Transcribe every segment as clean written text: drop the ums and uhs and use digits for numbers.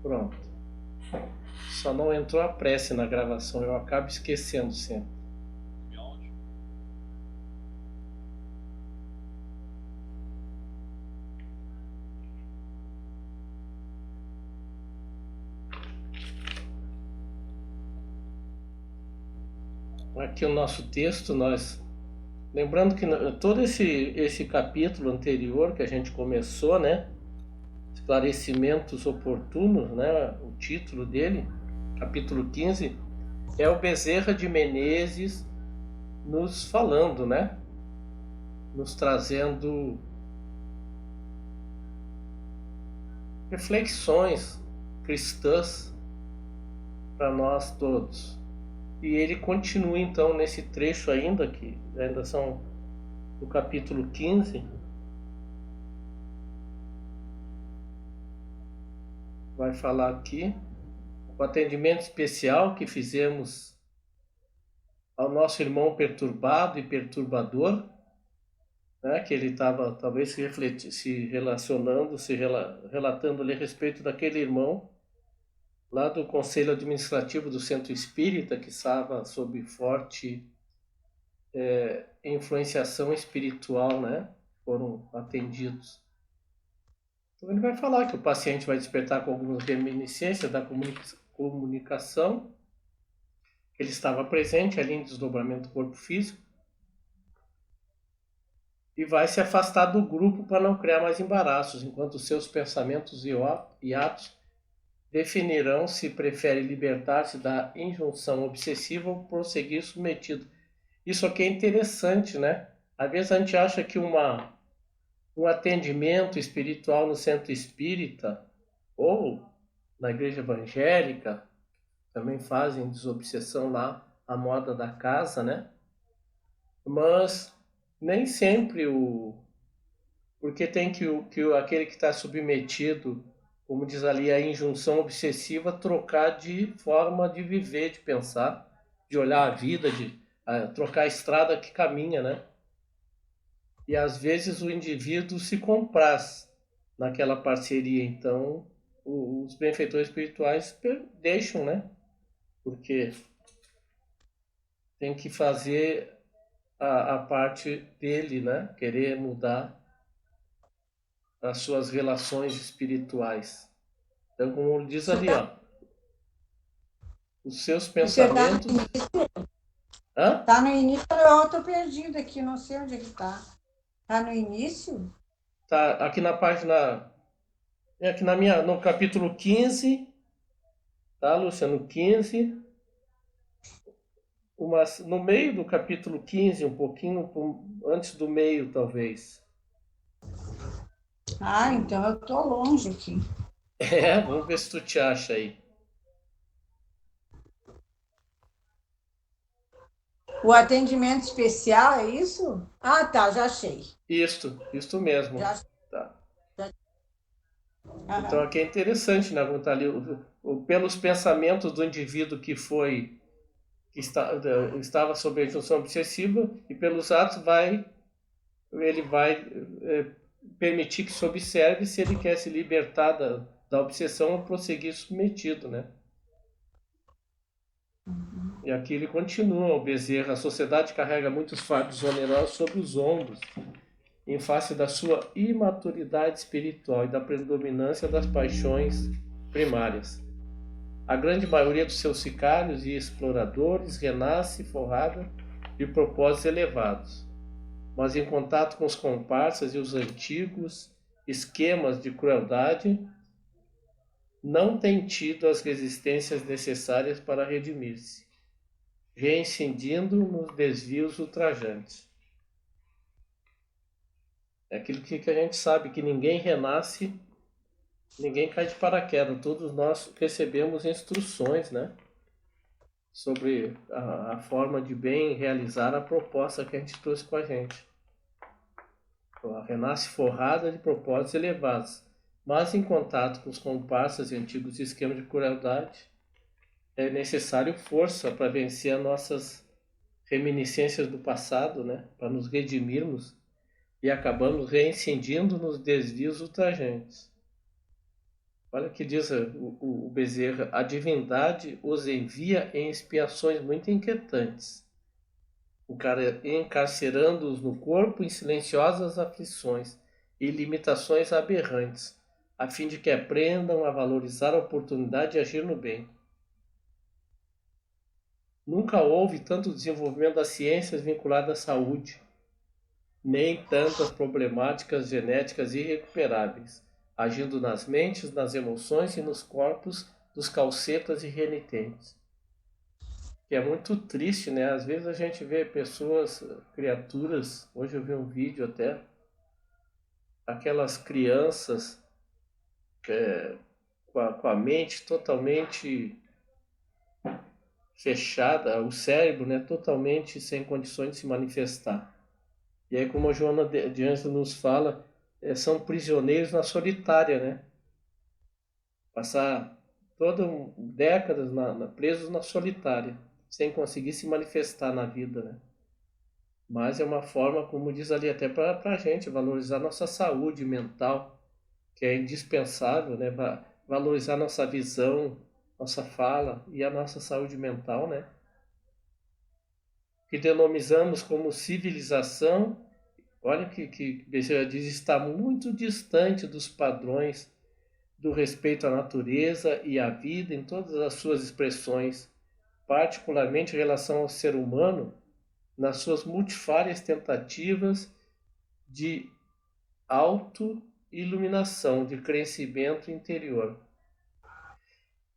Pronto. Só não entrou a prece na gravação, eu acabo esquecendo sempre. Aqui o nosso texto, lembrando que todo esse capítulo anterior que a gente começou, né? Esclarecimentos oportunos, né? O título dele, capítulo 15, é o Bezerra de Menezes nos falando, né? Nos trazendo reflexões cristãs para nós todos. E ele continua então nesse trecho ainda, que ainda são do capítulo 15, vai falar aqui o atendimento especial que fizemos ao nosso irmão perturbado e perturbador, né, que ele estava talvez se relacionando, relatando-lhe a respeito daquele irmão lá do Conselho Administrativo do Centro Espírita, que estava sob forte influenciação espiritual, né? Foram atendidos. Então ele vai falar que o paciente vai despertar com algumas reminiscências da comunicação, que ele estava presente ali em desdobramento do corpo físico, e vai se afastar do grupo para não criar mais embaraços, enquanto seus pensamentos e atos definirão se prefere libertar-se da injunção obsessiva ou prosseguir submetido. Isso aqui é interessante, né? Às vezes a gente acha que um atendimento espiritual no centro espírita ou na igreja evangélica, também fazem desobsessão lá, a moda da casa, né? Mas nem sempre porque tem que aquele que está submetido, como diz ali, a injunção obsessiva, trocar de forma de viver, de pensar, de olhar a vida, de trocar a estrada que caminha, né? E às vezes o indivíduo se compraz naquela parceria, então os benfeitores espirituais deixam, né? Porque tem que fazer a parte dele, né? Querer mudar as suas relações espirituais. Então, como diz ali, ó, os seus pensamentos... Tá no início, eu tô perdido aqui, não sei onde é que tá. Tá no início? Tá aqui na página... Aqui no capítulo 15, tá, Luciano? 15... no meio do capítulo 15, um pouquinho antes do meio, talvez. Ah, então eu tô longe aqui. Vamos ver se tu te acha aí. O atendimento especial, é isso? Ah, tá, já achei. Isto mesmo. Já, Tá. já, Então aham. aqui é interessante, né? Tá ali, pelos pensamentos do indivíduo que estava sob a injunção obsessiva, e pelos atos ele vai permitir que se observe se ele quer se libertar da obsessão ou prosseguir submetido, né? E aqui ele continua, o Bezerra: a sociedade carrega muitos fardos onerosos sobre os ombros, em face da sua imaturidade espiritual e da predominância das paixões primárias. A grande maioria dos seus sicários e exploradores renasce forrada de propósitos elevados, mas em contato com os comparsas e os antigos esquemas de crueldade, não tem tido as resistências necessárias para redimir-se, reincidindo nos desvios ultrajantes. É aquilo que a gente sabe, que ninguém renasce, ninguém cai de paraquedas, todos nós recebemos instruções, né? Sobre a forma de bem realizar a proposta que a gente trouxe com a gente. Renasce forrada de propósitos elevados, mas em contato com os comparsas e antigos esquemas de crueldade, é necessário força para vencer as nossas reminiscências do passado, né? Para nos redimirmos e acabamos reincidindo nos desvios ultrajantes. Olha o que diz o Bezerra: a divindade os envia em expiações muito inquietantes, encarcerando-os no corpo em silenciosas aflições e limitações aberrantes, a fim de que aprendam a valorizar a oportunidade de agir no bem. Nunca houve tanto desenvolvimento das ciências vinculadas à saúde, nem tantas problemáticas genéticas irrecuperáveis, agindo nas mentes, nas emoções e nos corpos dos calcetas e renitentes. Que é muito triste, né? Às vezes a gente vê pessoas, criaturas, hoje eu vi um vídeo até, aquelas crianças com a mente totalmente fechada, o cérebro, né, totalmente sem condições de se manifestar. E aí, como a Joana de Ângelo nos fala, são prisioneiros na solitária, né? Passar todas décadas presos na solitária, sem conseguir se manifestar na vida, né? Mas é uma forma, como diz ali, até para a gente valorizar nossa saúde mental, que é indispensável, né? Valorizar nossa visão, nossa fala e a nossa saúde mental, né? Que denominamos como civilização. Olha que Bezerra diz, está muito distante dos padrões do respeito à natureza e à vida em todas as suas expressões, particularmente em relação ao ser humano, nas suas multifárias tentativas de auto-iluminação, de crescimento interior.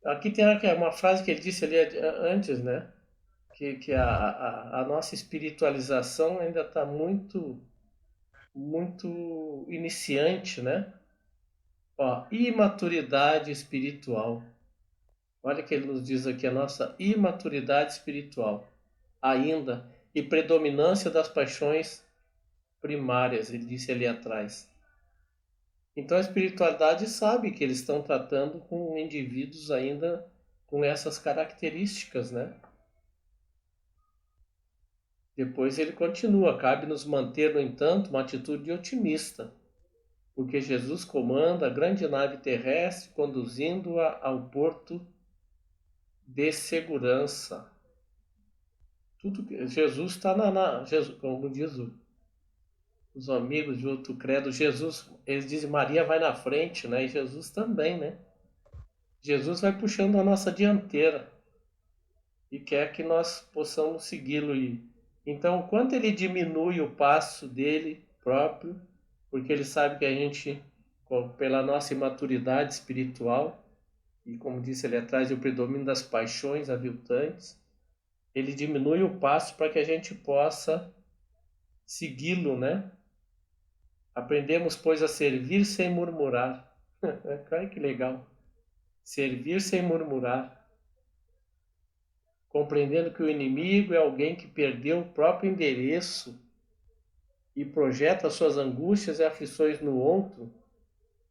Aqui tem uma frase que ele disse ali antes, né? Que a nossa espiritualização ainda está muito iniciante, né? Ó, imaturidade espiritual. Olha o que ele nos diz aqui, a nossa imaturidade espiritual ainda e predominância das paixões primárias, ele disse ali atrás. Então a espiritualidade sabe que eles estão tratando com indivíduos ainda com essas características, né? Depois ele continua, cabe nos manter, no entanto, uma atitude otimista, porque Jesus comanda a grande nave terrestre, conduzindo-a ao porto de segurança. Tudo que Jesus está Jesus, como diz os amigos de outro credo, Jesus, eles dizem Maria vai na frente, né? E Jesus também, né? Jesus vai puxando a nossa dianteira e quer que nós possamos segui-lo. Então, o quanto ele diminui o passo dele próprio, porque ele sabe que a gente, pela nossa imaturidade espiritual, e como disse ali atrás, o predomínio das paixões aviltantes, ele diminui o passo para que a gente possa segui-lo, né? Aprendemos, pois, a servir sem murmurar. Ai, que legal. Servir sem murmurar. Compreendendo que o inimigo é alguém que perdeu o próprio endereço e projeta suas angústias e aflições no outro,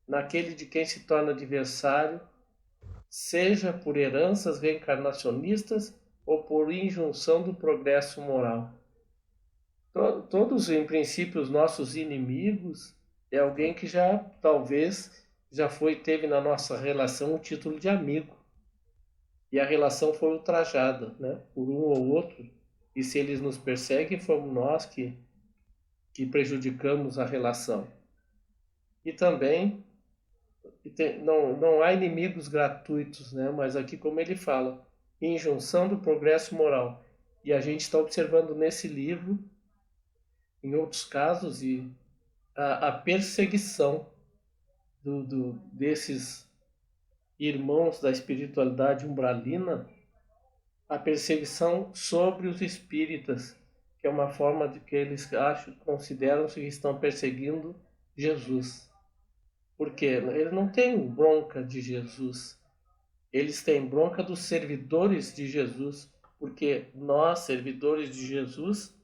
naquele de quem se torna adversário, seja por heranças reencarnacionistas ou por injunção do progresso moral. Todos, em princípio, os nossos inimigos é alguém que já, talvez, teve na nossa relação o título de amigo. E a relação foi ultrajada, né, por um ou outro. E se eles nos perseguem, fomos nós que prejudicamos a relação. E também, não há inimigos gratuitos, né, mas aqui, como ele fala, injunção do progresso moral. E a gente está observando nesse livro, em outros casos, e a perseguição desses irmãos da espiritualidade umbralina, a perseguição sobre os espíritas, que é uma forma de que eles consideram que estão perseguindo Jesus. Porque eles não têm bronca de Jesus, eles têm bronca dos servidores de Jesus, porque nós, servidores de Jesus,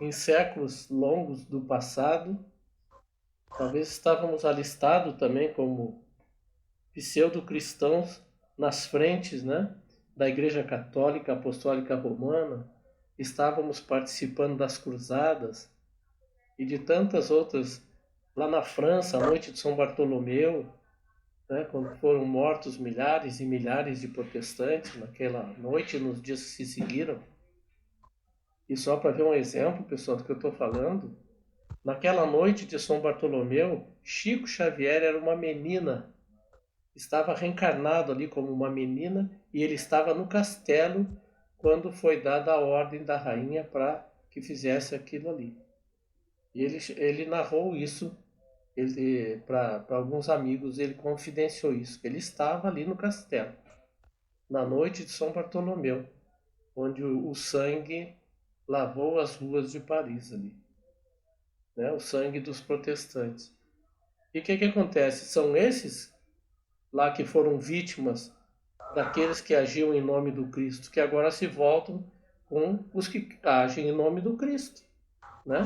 em séculos longos do passado, talvez estávamos alistados também como pseudo-cristãos nas frentes, né, da Igreja Católica Apostólica Romana, estávamos participando das cruzadas e de tantas outras, lá na França, a Noite de São Bartolomeu, né, quando foram mortos milhares e milhares de protestantes naquela noite e nos dias que se seguiram. E só para ver um exemplo, pessoal, do que eu estou falando, naquela noite de São Bartolomeu, Chico Xavier era uma menina, estava reencarnado ali como uma menina e ele estava no castelo quando foi dada a ordem da rainha para que fizesse aquilo ali. E ele narrou isso para alguns amigos, ele confidenciou isso. Ele estava ali no castelo, na noite de São Bartolomeu, onde o sangue lavou as ruas de Paris ali, né? O sangue dos protestantes. E o que acontece? São esses lá que foram vítimas daqueles que agiam em nome do Cristo, que agora se voltam com os que agem em nome do Cristo, né?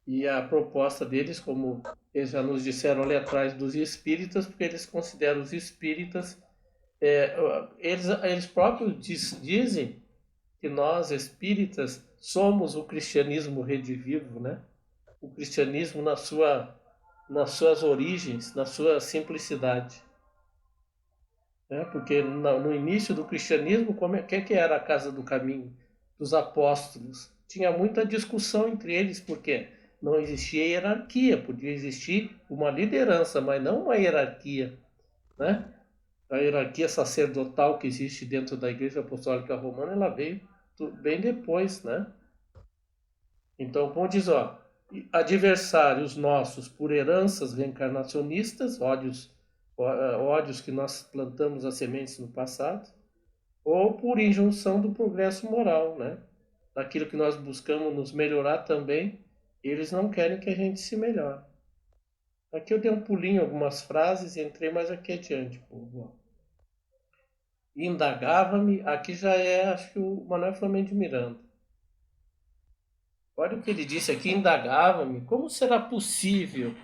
E a proposta deles, como eles já nos disseram ali atrás dos espíritas, porque eles consideram os espíritas, eles próprios dizem que nós espíritas somos o cristianismo redivivo, né? O cristianismo nas suas origens, na sua simplicidade. Né? Porque no início do cristianismo, o que era a casa do caminho? Dos apóstolos. Tinha muita discussão entre eles, porque não existia hierarquia, podia existir uma liderança, mas não uma hierarquia. Né? A hierarquia sacerdotal que existe dentro da Igreja Apostólica Romana, ela veio bem depois, né? Então, como diz, ó, adversários nossos por heranças reencarnacionistas, ódios que nós plantamos as sementes no passado, ou por injunção do progresso moral, né? Daquilo que nós buscamos nos melhorar também, eles não querem que a gente se melhore. Aqui eu dei um pulinho em algumas frases e entrei mais aqui adiante, povo. Indagava-me, aqui já é, acho que o Manuel Flamengo de Miranda. Olha o que ele disse aqui, indagava-me, como será possível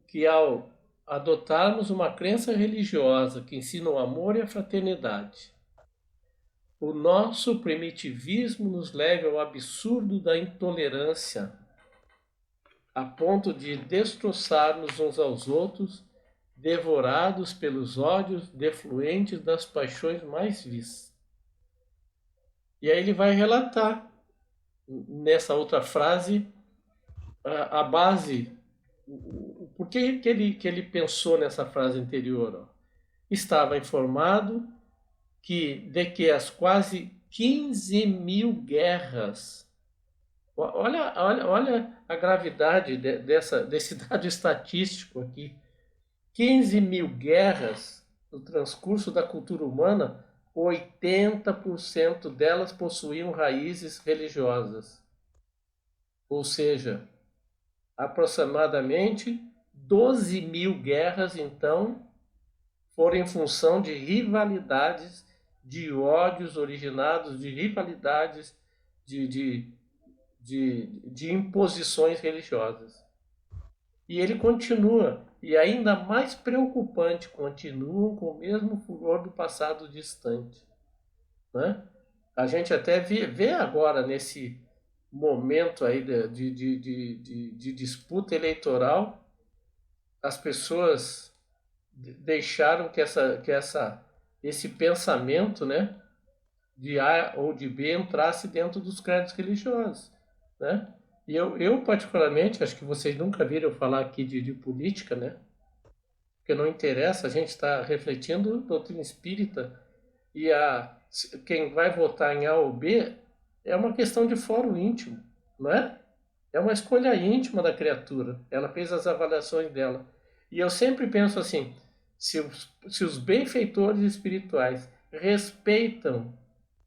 que ao adotarmos uma crença religiosa que ensina o amor e a fraternidade, o nosso primitivismo nos leve ao absurdo da intolerância, a ponto de destroçar-nos uns aos outros, devorados pelos ódios defluentes das paixões mais vis. E aí ele vai relatar, nessa outra frase, a base, por que ele pensou nessa frase anterior? Ó? Estava informado de que as quase 15 mil guerras, olha a gravidade desse dado estatístico aqui, 15 mil guerras no transcurso da cultura humana, 80% delas possuíam raízes religiosas. Ou seja, aproximadamente 12 mil guerras, então, foram em função de rivalidades, de ódios originados, de rivalidades, de imposições religiosas. E ele continua, e ainda mais preocupante, continuam com o mesmo furor do passado distante. Né? A gente até vê agora, nesse momento aí de disputa eleitoral, as pessoas deixaram que esse pensamento, né, de A ou de B entrasse dentro dos credos religiosos. Né? E eu particularmente, acho que vocês nunca viram eu falar aqui de política, né? Porque não interessa, a gente está refletindo doutrina espírita e quem vai votar em A ou B é uma questão de fórum íntimo, não é? É uma escolha íntima da criatura. Ela fez as avaliações dela. E eu sempre penso assim, se os benfeitores espirituais respeitam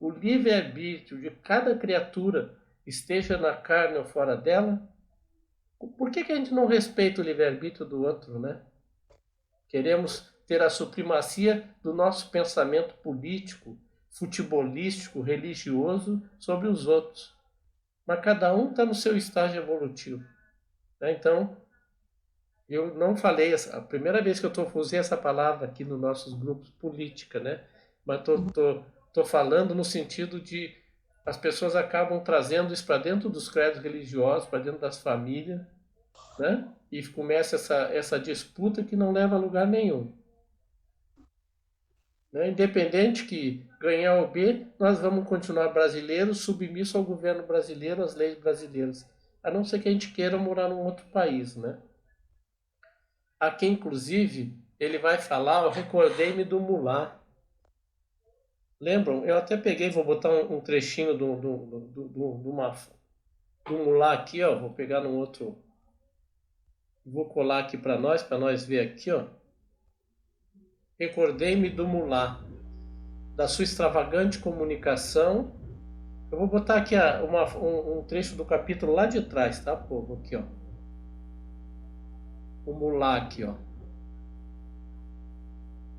o livre-arbítrio de cada criatura, esteja na carne ou fora dela, por que a gente não respeita o livre-arbítrio do outro, né? Queremos ter a supremacia do nosso pensamento político, futebolístico, religioso sobre os outros. Mas cada um está no seu estágio evolutivo. Né? Então, eu não falei, a primeira vez que eu usei essa palavra aqui nos nossos grupos, política, né? Mas estou falando no sentido de as pessoas acabam trazendo isso para dentro dos credos religiosos, para dentro das famílias, né? e começa essa disputa que não leva a lugar nenhum. Né? Independente que ganhar ou B, nós vamos continuar brasileiros, submissos ao governo brasileiro, às leis brasileiras. A não ser que a gente queira morar num outro país, né? Aqui, inclusive, ele vai falar, eu recordei-me do Mulá. Lembram? Eu até peguei, vou botar um trechinho do Mulá aqui, ó. Vou pegar num outro. Vou colar aqui para nós ver aqui, ó. Recordei-me do Mulá, da sua extravagante comunicação. Eu vou botar aqui um trecho do capítulo lá de trás, tá, povo? Aqui, ó. O Mulá aqui, ó.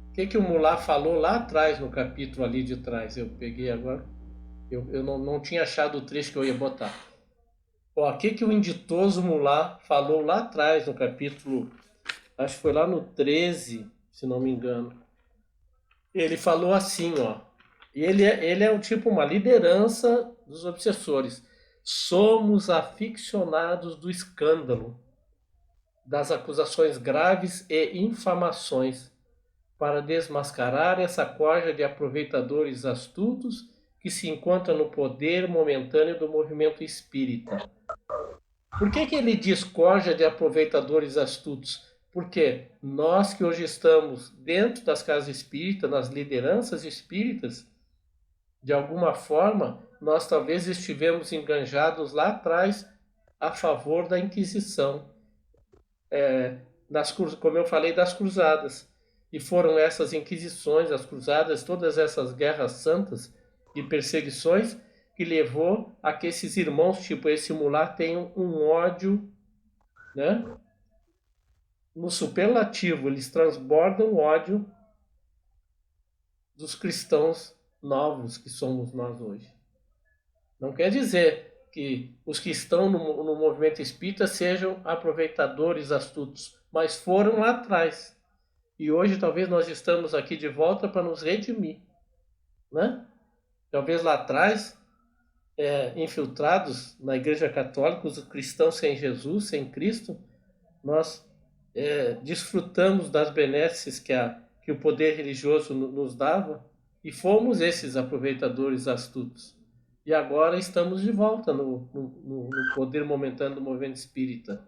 O que o Mulá falou lá atrás, no capítulo ali de trás? Eu peguei agora. Eu não tinha achado o trecho que eu ia botar. Ó, o que o inditoso Mulá falou lá atrás, no capítulo, acho que foi lá no 13, se não me engano. Ele falou assim, ó. E ele é tipo uma liderança dos obsessores. Somos aficionados do escândalo, das acusações graves e infamações, para desmascarar essa corja de aproveitadores astutos que se encontra no poder momentâneo do movimento espírita. Por que ele diz corja de aproveitadores astutos? Porque nós que hoje estamos dentro das casas espíritas, nas lideranças espíritas, de alguma forma, nós talvez estivemos enganjados lá atrás a favor da Inquisição, como eu falei, das cruzadas. E foram essas inquisições, as cruzadas, todas essas guerras santas e perseguições que levou a que esses irmãos, tipo esse Mulá, tenham um ódio, né? No superlativo, eles transbordam o ódio dos cristãos novos que somos nós hoje. Não quer dizer que os que estão no movimento espírita sejam aproveitadores astutos, mas foram lá atrás. E hoje talvez nós estamos aqui de volta para nos redimir, né? Talvez lá atrás, infiltrados na Igreja Católica, os cristãos sem Jesus, sem Cristo, nós desfrutamos das benesses que o poder religioso nos dava e fomos esses aproveitadores astutos. E agora estamos de volta no poder momentâneo do movimento espírita.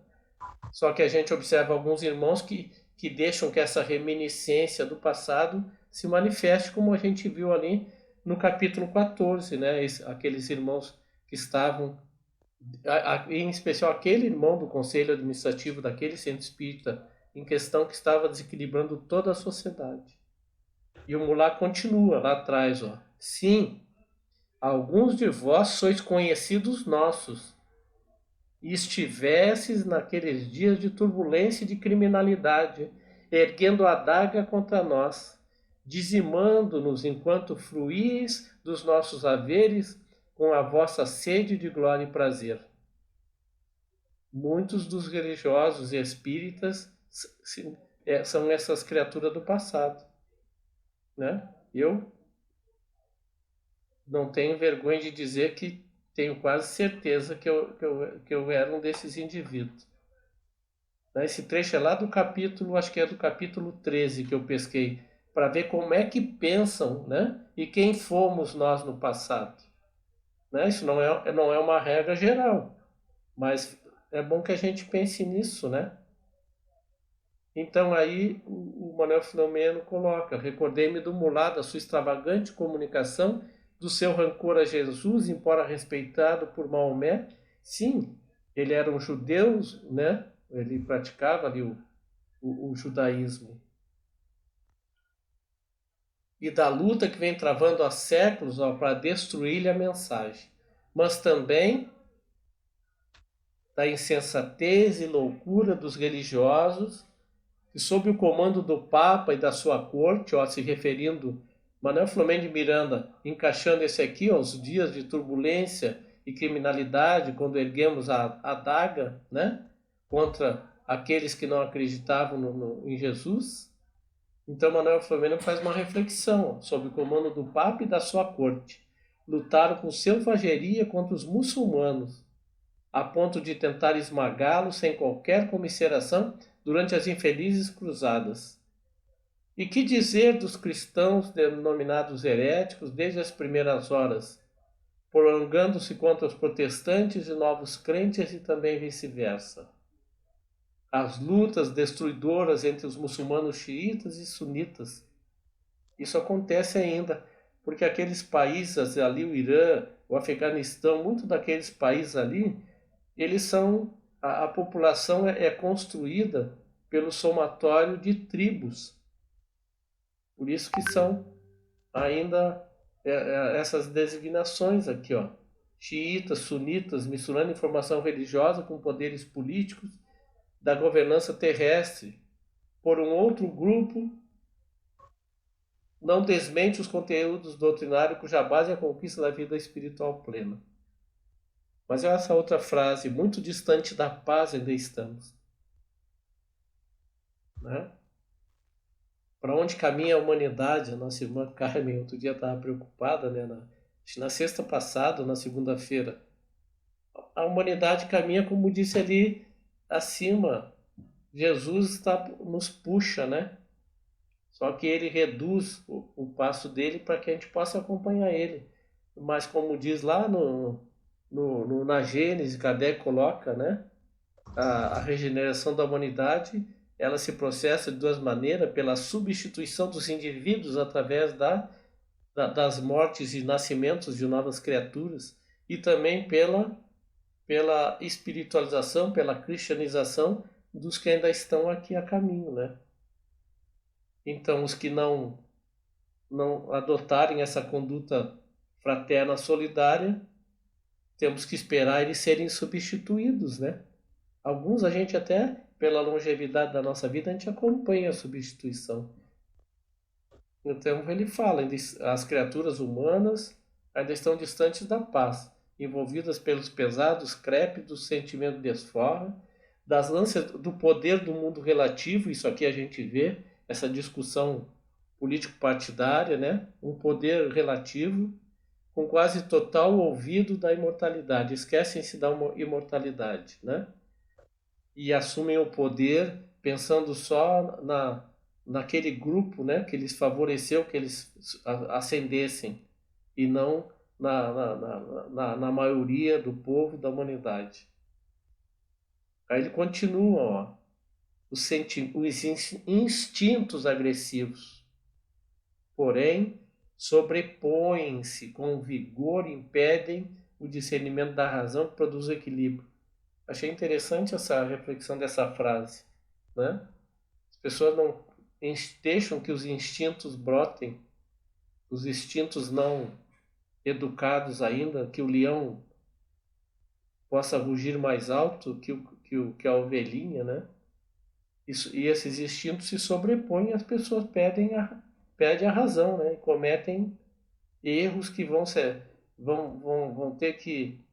Só que a gente observa alguns irmãos que deixam que essa reminiscência do passado se manifeste, como a gente viu ali no capítulo 14, né? Aqueles irmãos que estavam, em especial aquele irmão do conselho administrativo daquele centro espírita em questão, que estava desequilibrando toda a sociedade. E o Mulá continua lá atrás, ó. Sim, alguns de vós sois conhecidos nossos, e estivesses naqueles dias de turbulência e de criminalidade, erguendo a adaga contra nós, dizimando-nos enquanto fruís dos nossos haveres com a vossa sede de glória e prazer. Muitos dos religiosos e espíritas são essas criaturas do passado, né? Eu não tenho vergonha de dizer que tenho quase certeza que eu era um desses indivíduos. Esse trecho é lá do capítulo, acho que é do capítulo 13 que eu pesquei, para ver como é que pensam, né? E quem fomos nós no passado. Né? Isso não é uma regra geral, mas é bom que a gente pense nisso, né? Então aí o Manuel Filomeno coloca: recordei-me do Mulá, da sua extravagante comunicação, do seu rancor a Jesus, embora respeitado por Maomé. Sim, ele era um judeu, né? Ele praticava ali o judaísmo. E da luta que vem travando há séculos para destruir-lhe a mensagem. Mas também da insensatez e loucura dos religiosos, que sob o comando do Papa e da sua corte, se referindo Manuel Filomeno de Miranda, encaixando esse aqui, os dias de turbulência e criminalidade, quando erguemos a adaga, né, contra aqueles que não acreditavam em Jesus. Então Manuel Filomeno faz uma reflexão sobre o comando do Papa e da sua corte. Lutaram com selvageria contra os muçulmanos, a ponto de tentar esmagá-lo sem qualquer comiseração durante as infelizes cruzadas. E que dizer dos cristãos denominados heréticos desde as primeiras horas, prolongando-se contra os protestantes e novos crentes e também vice-versa? As lutas destruidoras entre os muçulmanos xiitas e sunitas. Isso acontece ainda, porque aqueles países ali, o Irã, o Afeganistão, muitos daqueles países ali, eles são, a população é construída pelo somatório de tribos. Por isso que são ainda essas designações aqui, ó. Xiitas, sunitas, misturando informação religiosa com poderes políticos da governança terrestre. Por um outro grupo, não desmente os conteúdos doutrinários cuja base é a conquista da vida espiritual plena. Mas essa outra frase, muito distante da paz ainda estamos. Né? Para onde caminha a humanidade? A nossa irmã Carmen outro dia estava preocupada, né? Na sexta passada, na segunda-feira. A humanidade caminha, como disse ali acima. Jesus nos puxa, né? Só que ele reduz o passo dele para que a gente possa acompanhar ele. Mas como diz lá na Gênesis, Kardec coloca, né? A regeneração da humanidade, ela se processa de duas maneiras: pela substituição dos indivíduos através das mortes e nascimentos de novas criaturas, e também pela espiritualização, pela cristianização dos que ainda estão aqui a caminho, né? Então, os que não adotarem essa conduta fraterna solidária, temos que esperar eles serem substituídos, né? Alguns a gente até, pela longevidade da nossa vida, a gente acompanha a substituição. Então ele fala, as criaturas humanas ainda estão distantes da paz, envolvidas pelos pesados crépitos sentimentos de desforra, das ânsias do poder do mundo relativo. Isso aqui a gente vê, essa discussão político-partidária, né? Um poder relativo, com quase total ouvido da imortalidade. Esquecem-se da imortalidade, né? E assumem o poder pensando só naquele grupo, né, que eles favoreceu que eles ascendessem, e não na maioria do povo da humanidade. Aí ele continua, ó, os instintos agressivos, porém, sobrepõem-se com vigor e impedem o discernimento da razão que produz o equilíbrio. Achei interessante essa reflexão dessa frase, né? As pessoas não deixam que os instintos brotem, os instintos não educados ainda, que o leão possa rugir mais alto que a ovelhinha, né? E esses instintos se sobrepõem e as pessoas perdem a razão, né? E cometem erros que vão ter que,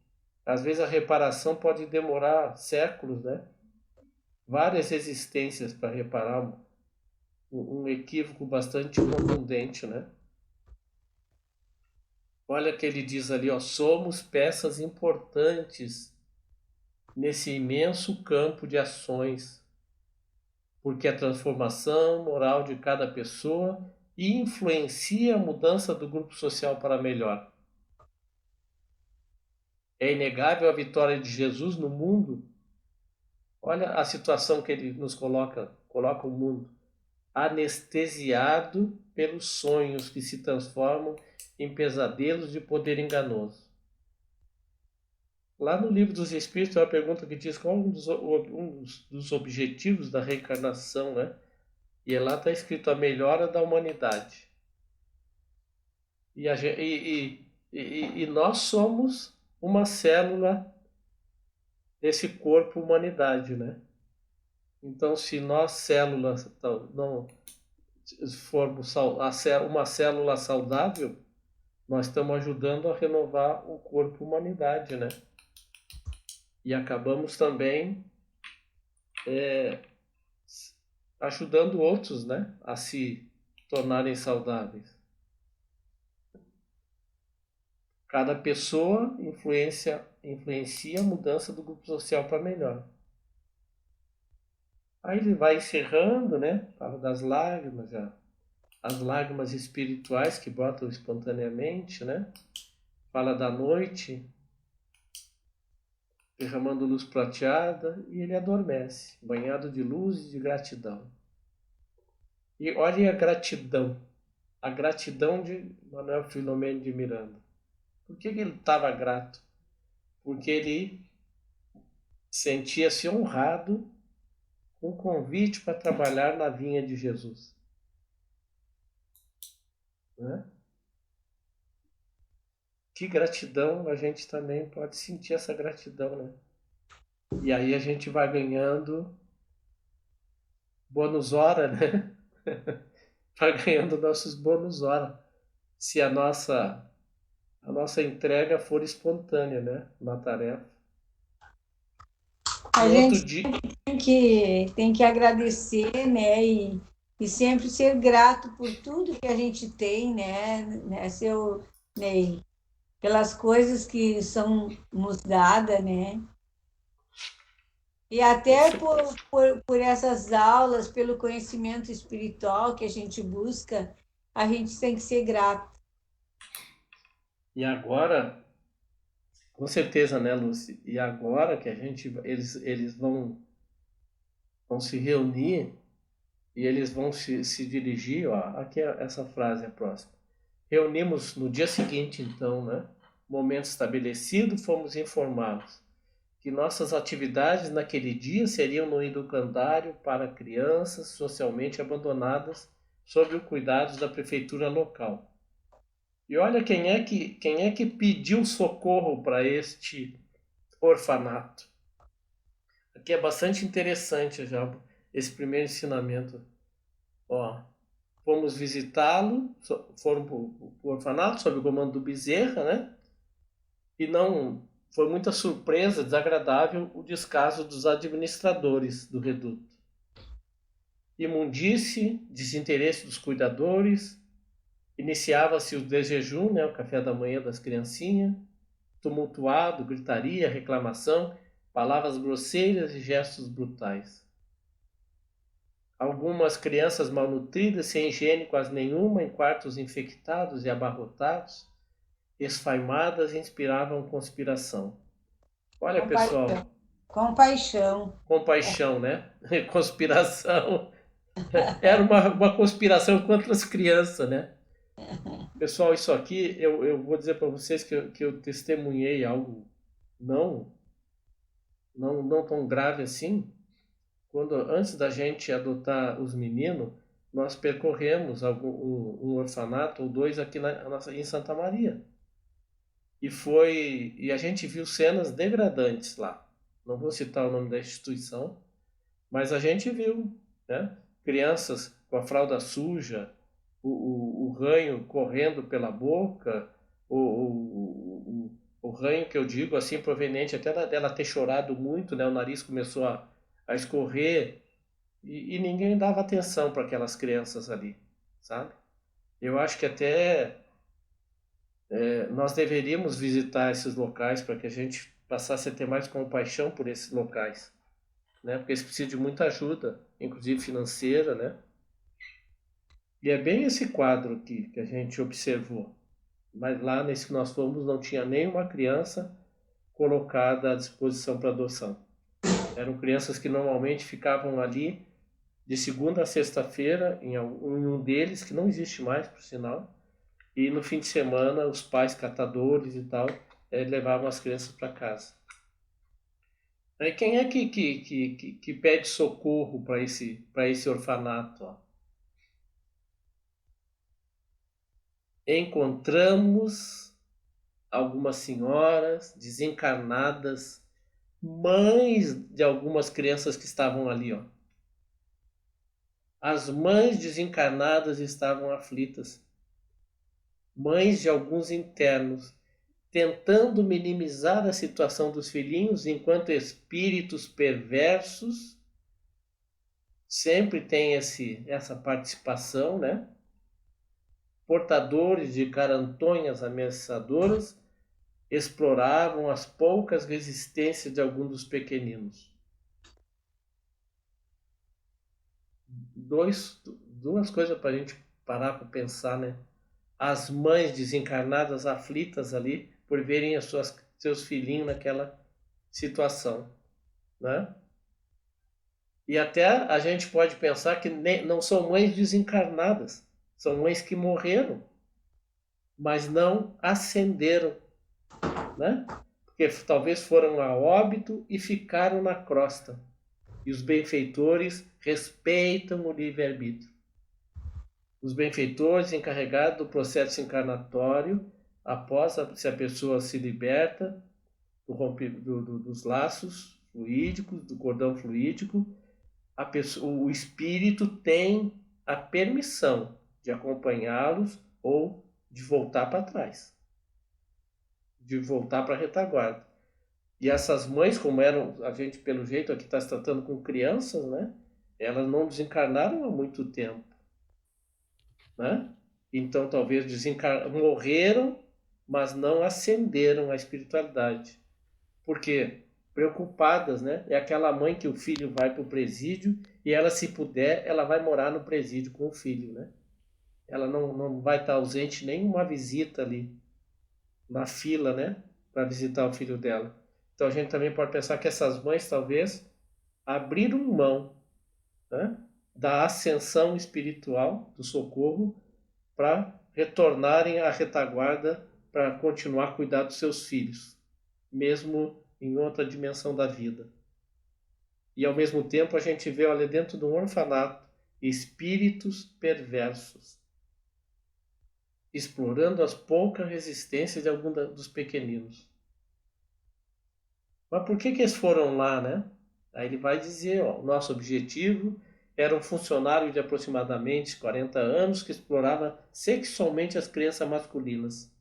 às vezes a reparação pode demorar séculos, né? Várias existências para reparar um equívoco bastante contundente, né? Olha que ele diz ali, ó, somos peças importantes nesse imenso campo de ações, porque a transformação moral de cada pessoa influencia a mudança do grupo social para melhor. É inegável a vitória de Jesus no mundo. Olha a situação que ele nos coloca o mundo anestesiado pelos sonhos que se transformam em pesadelos de poder enganoso. Lá no Livro dos Espíritos, tem uma pergunta que diz qual um dos objetivos da reencarnação, né? E lá está escrito a melhora da humanidade. E nós somos uma célula desse corpo humanidade, né? Então, se nós células não formos uma célula saudável, nós estamos ajudando a renovar o corpo humanidade, né? E acabamos também ajudando outros, né, a se tornarem saudáveis. Cada pessoa influencia influencia a mudança do grupo social para melhor. Aí ele vai encerrando, né? Fala das lágrimas, já. As lágrimas espirituais que brotam espontaneamente, né? Fala da noite, derramando luz prateada, e ele adormece, banhado de luz e de gratidão. E olhem a gratidão de Manuel Filomeno de Miranda. Por que ele estava grato? Porque ele sentia-se honrado com o convite para trabalhar na vinha de Jesus. Né? Que gratidão, a gente também pode sentir essa gratidão, né? E aí a gente vai ganhando bônus hora, né? Vai ganhando nossos bônus hora. Se a nossa entrega for espontânea, né? Na tarefa. A gente tem que agradecer, né? E sempre ser grato por tudo que a gente tem, né, seu Ney? Pelas coisas que são nos dadas, né? E até por essas aulas, pelo conhecimento espiritual que a gente busca, a gente tem que ser grato. E agora, com certeza, né, Lúcia? E agora que eles vão se reunir e eles vão se dirigir, ó, aqui é essa frase é a próxima. Reunimos no dia seguinte, então, né? Momento estabelecido, fomos informados que nossas atividades naquele dia seriam no educandário para crianças socialmente abandonadas sob o cuidado da prefeitura local. E olha quem é que pediu socorro para este orfanato. Aqui é bastante interessante já esse primeiro ensinamento. Ó, fomos visitá-lo, foram para o orfanato sob o comando do Bezerra, né? E não foi muita surpresa, desagradável o descaso dos administradores do reduto. Imundície, desinteresse dos cuidadores, iniciava-se o desjejum, né, o café da manhã das criancinhas, tumultuado, gritaria, reclamação, palavras grosseiras e gestos brutais. Algumas crianças malnutridas, sem higiene quase nenhuma, em quartos infectados e abarrotados, esfaimadas, inspiravam conspiração. Olha, pessoal. Compaixão, né? Conspiração. Era uma conspiração contra as crianças, né? Pessoal, isso aqui, eu vou dizer para vocês que eu testemunhei algo não tão grave assim. Quando antes da gente adotar os meninos, nós percorremos um orfanato ou dois aqui em Santa Maria. E a gente viu cenas degradantes lá. Não vou citar o nome da instituição, mas a gente viu, né? Crianças com a fralda suja, o ranho correndo pela boca, o ranho que eu digo assim, proveniente até dela ter chorado muito, né? O nariz começou a escorrer e ninguém dava atenção para aquelas crianças ali, sabe? Eu acho que até nós deveríamos visitar esses locais para que a gente passasse a ter mais compaixão por esses locais, né? Porque eles precisam de muita ajuda, inclusive financeira, né? E é bem esse quadro que a gente observou. Mas lá nesse que nós fomos não tinha nenhuma criança colocada à disposição para adoção. Eram crianças que normalmente ficavam ali de segunda a sexta-feira, em um deles, que não existe mais, por sinal, e no fim de semana os pais catadores e tal levavam as crianças para casa. Aí quem é que pede socorro para esse orfanato? Ó? Encontramos algumas senhoras desencarnadas, mães de algumas crianças que estavam ali. Ó. As mães desencarnadas estavam aflitas. Mães de alguns internos, tentando minimizar a situação dos filhinhos, enquanto espíritos perversos sempre têm essa participação, né? Portadores de carantonhas ameaçadoras exploravam as poucas resistências de alguns dos pequeninos. Duas coisas para a gente parar para pensar, né? As mães desencarnadas aflitas ali por verem seus filhinhos naquela situação, né? E até a gente pode pensar que não são mães desencarnadas, são mães que morreram, mas não ascenderam, né? Porque talvez foram a óbito e ficaram na crosta. E os benfeitores respeitam o livre-arbítrio. Os benfeitores encarregados do processo encarnatório, se a pessoa se liberta dos laços fluídicos, do cordão fluídico, o espírito tem a permissão de acompanhá-los ou de voltar para trás, de voltar para a retaguarda. E essas mães, como eram, a gente pelo jeito aqui está se tratando com crianças, né? Elas não desencarnaram há muito tempo, né? Então talvez morreram, mas não ascenderam à espiritualidade. Por quê? Preocupadas, né? É aquela mãe que o filho vai para o presídio e ela, se puder, ela vai morar no presídio com o filho, né? Ela não vai estar ausente nenhuma visita ali na fila, né? Para visitar o filho dela. Então a gente também pode pensar que essas mães talvez abriram mão, né, da ascensão espiritual, do socorro, para retornarem à retaguarda para continuar a cuidar dos seus filhos, mesmo em outra dimensão da vida. E ao mesmo tempo a gente vê, olha, dentro de um orfanato, espíritos perversos, explorando as poucas resistências de alguns dos pequeninos. Mas por que eles foram lá, né? Aí ele vai dizer, ó, o nosso objetivo era um funcionário de aproximadamente 40 anos que explorava sexualmente as crianças masculinas.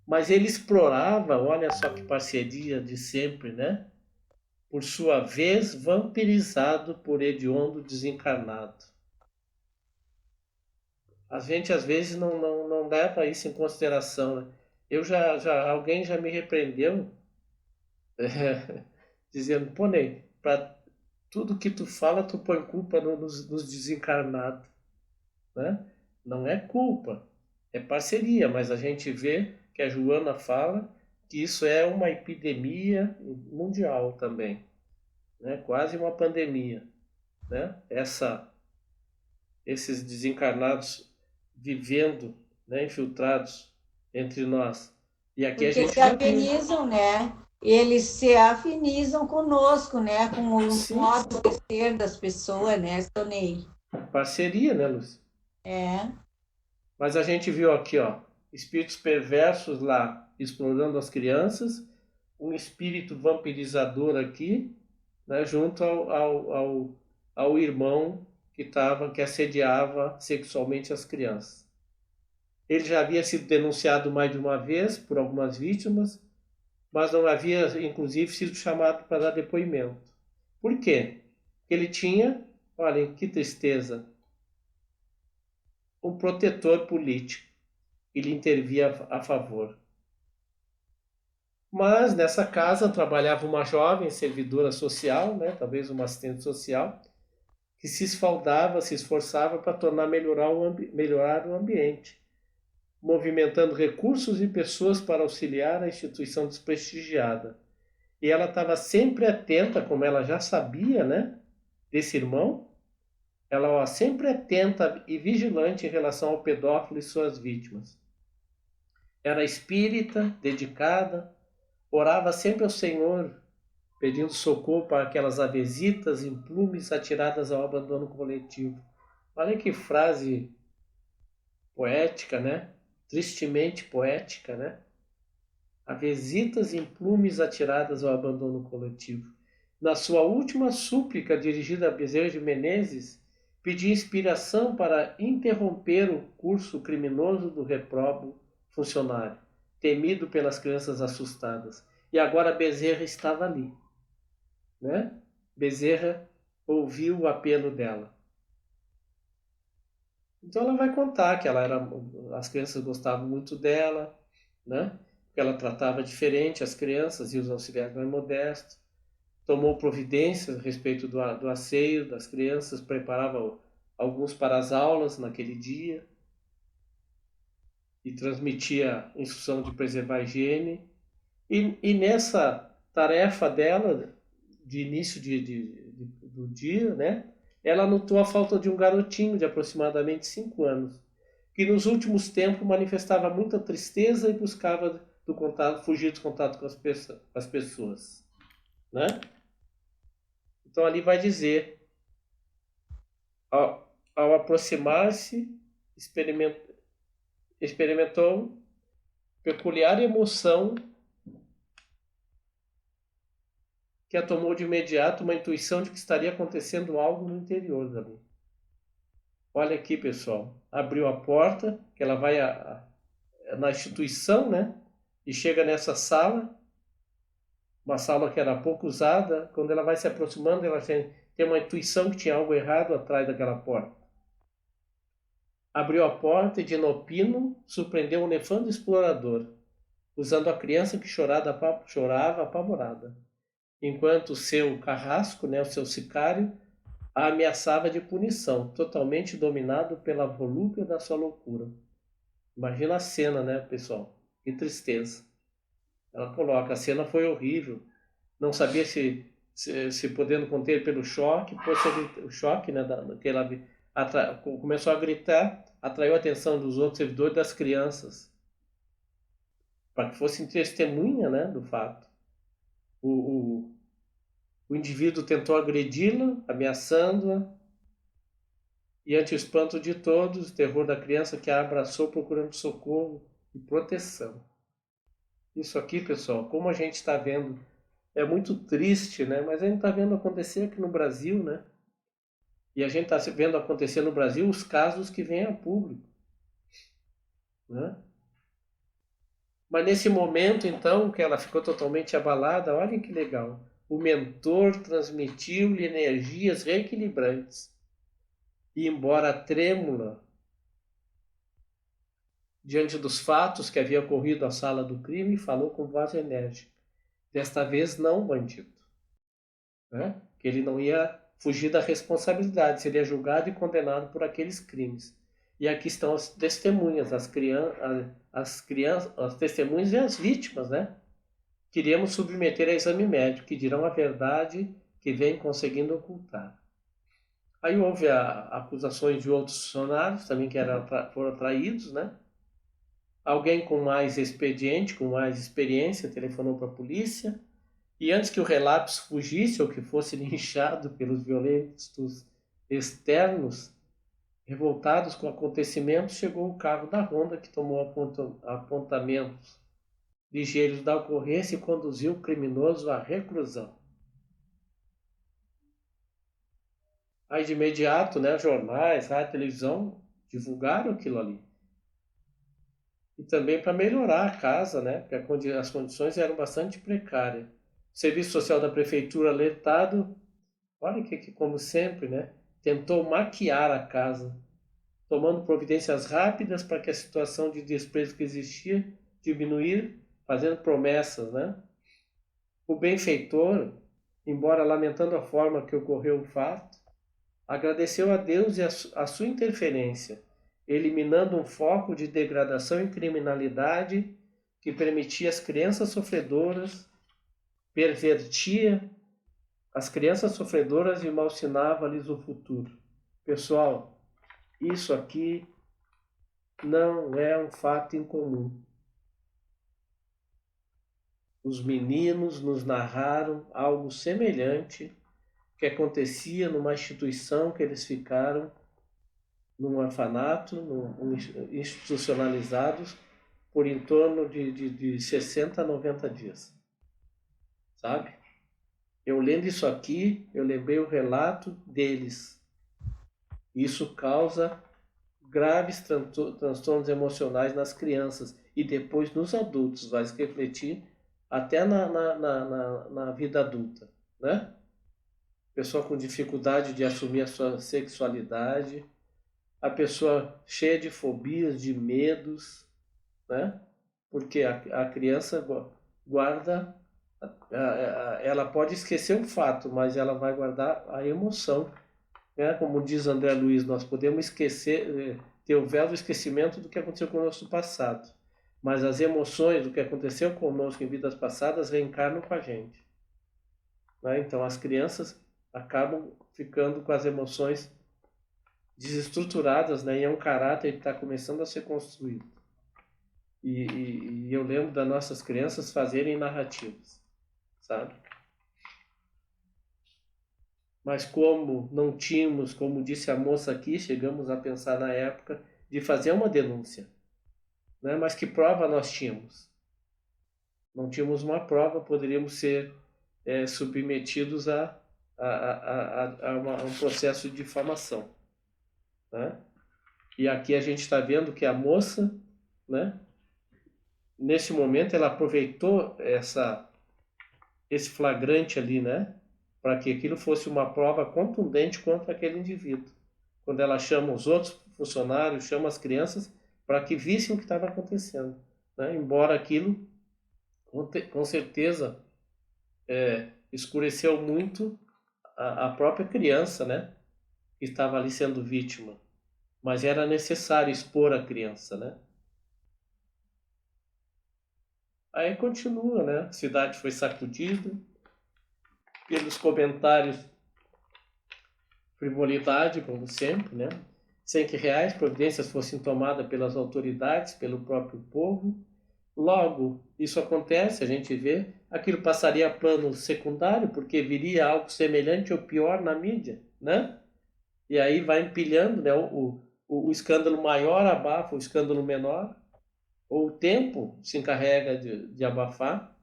Mas ele explorava, olha só que parceria de sempre, né? Por sua vez, vampirizado por hediondo desencarnado. A gente às vezes não leva isso em consideração, né? Alguém já me repreendeu, dizendo, pô, Ney, para tudo que tu fala, tu põe culpa nos desencarnados, né? Não é culpa, é parceria, mas a gente vê que a Joana fala que isso é uma epidemia mundial também, né? Quase uma pandemia, né? Esses desencarnados vivendo, né, infiltrados entre nós. E aqui a Porque gente se já viu. afinizam, né? Eles se afinizam conosco, né? Com o Sim, modo de ser das pessoas, né, Sonei? parceria, né, Lúcia? É. Mas a gente viu aqui, ó, espíritos perversos lá explorando as crianças, um espírito vampirizador aqui, né, junto ao irmão que assediava sexualmente as crianças. Ele já havia sido denunciado mais de uma vez por algumas vítimas, mas não havia, inclusive, sido chamado para dar depoimento. Por quê? Porque ele tinha, olhem que tristeza, um protetor político. Ele intervia a favor. Mas nessa casa trabalhava uma jovem servidora social, né, talvez uma assistente social, que se esforçava para melhorar o ambiente, movimentando recursos e pessoas para auxiliar a instituição desprestigiada. E ela estava sempre atenta, como ela já sabia, né, desse irmão, ela sempre atenta e vigilante em relação ao pedófilo e suas vítimas. Era espírita, dedicada, orava sempre ao Senhor, pedindo socorro para aquelas avesitas implumes atiradas ao abandono coletivo. Olha que frase poética, né? Tristemente poética, né? Avesitas implumes atiradas ao abandono coletivo. Na sua última súplica dirigida a Bezerra de Menezes, pedia inspiração para interromper o curso criminoso do reprobo funcionário, temido pelas crianças assustadas. E agora Bezerra estava ali, né? Bezerra ouviu o apelo dela. Então ela vai contar que as crianças gostavam muito dela, né? porque ela tratava diferente as crianças e os auxiliares mais modestos, tomou providências a respeito do asseio das crianças, preparava alguns para as aulas naquele dia e transmitia a instrução de preservar a higiene. E nessa tarefa dela, de início do dia, né, ela notou a falta de um garotinho de aproximadamente 5 anos, que nos últimos tempos manifestava muita tristeza e buscava fugir do contato com as pessoas. Né? Então ali vai dizer, ao aproximar-se, experimentou peculiar emoção que a tomou de imediato uma intuição de que estaria acontecendo algo no interior dali. Olha aqui, pessoal, abriu a porta, que ela vai na instituição, né? E chega nessa sala, uma sala que era pouco usada. Quando ela vai se aproximando, ela tem uma intuição que tinha algo errado atrás daquela porta. Abriu a porta e de inopino surpreendeu um nefando explorador, usando a criança que chorava apavorada, enquanto o seu carrasco, né, o seu sicário, a ameaçava de punição, totalmente dominado pela volúpia da sua loucura. Imagina a cena, né, pessoal? Que tristeza. Ela coloca, a cena foi horrível. Não sabia se podendo conter pelo choque, o choque, né, que ela começou a gritar, atraiu a atenção dos outros servidores, das crianças, para que fossem testemunha, né, do fato. O indivíduo tentou agredi-la, ameaçando-a, e ante o espanto de todos, o terror da criança que a abraçou procurando socorro e proteção. Isso aqui, pessoal, como a gente está vendo, é muito triste, né? Mas a gente está vendo acontecer aqui no Brasil, né? E a gente está vendo acontecer no Brasil os casos que vêm a público, né? Mas nesse momento, então, que ela ficou totalmente abalada, olhem que legal. O mentor transmitiu-lhe energias reequilibrantes. E embora trêmula diante dos fatos que havia ocorrido à sala do crime, falou com voz enérgica. Desta vez não, bandido. Né? Que ele não ia fugir da responsabilidade, seria julgado e condenado por aqueles crimes. E aqui estão as testemunhas, as testemunhas e as vítimas, né? Queríamos submeter a exame médico, que dirão a verdade que vem conseguindo ocultar. Aí houve acusações de outros funcionários também que foram traídos, né? Alguém com mais expediente, com mais experiência, telefonou para a polícia e antes que o relapso fugisse ou que fosse linchado pelos violentos externos, revoltados com o acontecimento, chegou o carro da Ronda que tomou apontamentos ligeiros da ocorrência e conduziu o criminoso à reclusão. Aí de imediato, né, jornais, rádio, televisão divulgaram aquilo ali. E também para melhorar a casa, né, porque as condições eram bastante precárias. O Serviço Social da Prefeitura alertado, olha que como sempre, né, tentou maquiar a casa, tomando providências rápidas para que a situação de desprezo que existia diminuir, fazendo promessas, né. O benfeitor, embora lamentando a forma que ocorreu o fato, agradeceu a Deus e a sua interferência, eliminando um foco de degradação e criminalidade que permitia as crianças sofredoras, pervertia as crianças sofredoras e malsinava-lhes o futuro. Pessoal, isso aqui não é um fato incomum. Os meninos nos narraram algo semelhante que acontecia numa instituição que eles ficaram, num orfanato, institucionalizados, por em torno de 60 a 90 dias. Sabe? Eu lendo isso aqui, eu lembrei o relato deles. Isso causa graves transtornos emocionais nas crianças e depois nos adultos, vai se refletir até na vida adulta, né? Pessoa com dificuldade de assumir a sua sexualidade, a pessoa cheia de fobias, de medos, né? porque a criança guarda, ela pode esquecer o fato, mas ela vai guardar a emoção, né? Como diz André Luiz, nós podemos esquecer, ter o véu do esquecimento do que aconteceu conosco no passado, mas as emoções do que aconteceu conosco em vidas passadas reencarnam com a gente, né? Então as crianças acabam ficando com as emoções desestruturadas, né? E é um caráter que está começando a ser construído. E eu lembro das nossas crianças fazerem narrativas, sabe? Mas como não tínhamos, como disse a moça aqui, chegamos a pensar na época de fazer uma denúncia, né? Mas que prova nós tínhamos? Não tínhamos uma prova, poderíamos ser submetidos a um processo de difamação, né? E aqui a gente está vendo que a moça, né? Nesse momento ela aproveitou esse flagrante ali, né? Para que aquilo fosse uma prova contundente contra aquele indivíduo. Quando ela chama os outros funcionários, chama as crianças, para que vissem o que estava acontecendo, né? Embora aquilo, com certeza, escureceu muito a própria criança, né? Que estava ali sendo vítima. Mas era necessário expor a criança, né? Aí continua, né? A cidade foi sacudida pelos comentários, frivolidade, como sempre, né? Sem que reais providências fossem tomadas pelas autoridades, pelo próprio povo. Logo, isso acontece, a gente vê, aquilo passaria a plano secundário, porque viria algo semelhante ou pior na mídia, né? E aí vai empilhando, né? O escândalo maior abafa o escândalo menor, ou o tempo se encarrega de abafar.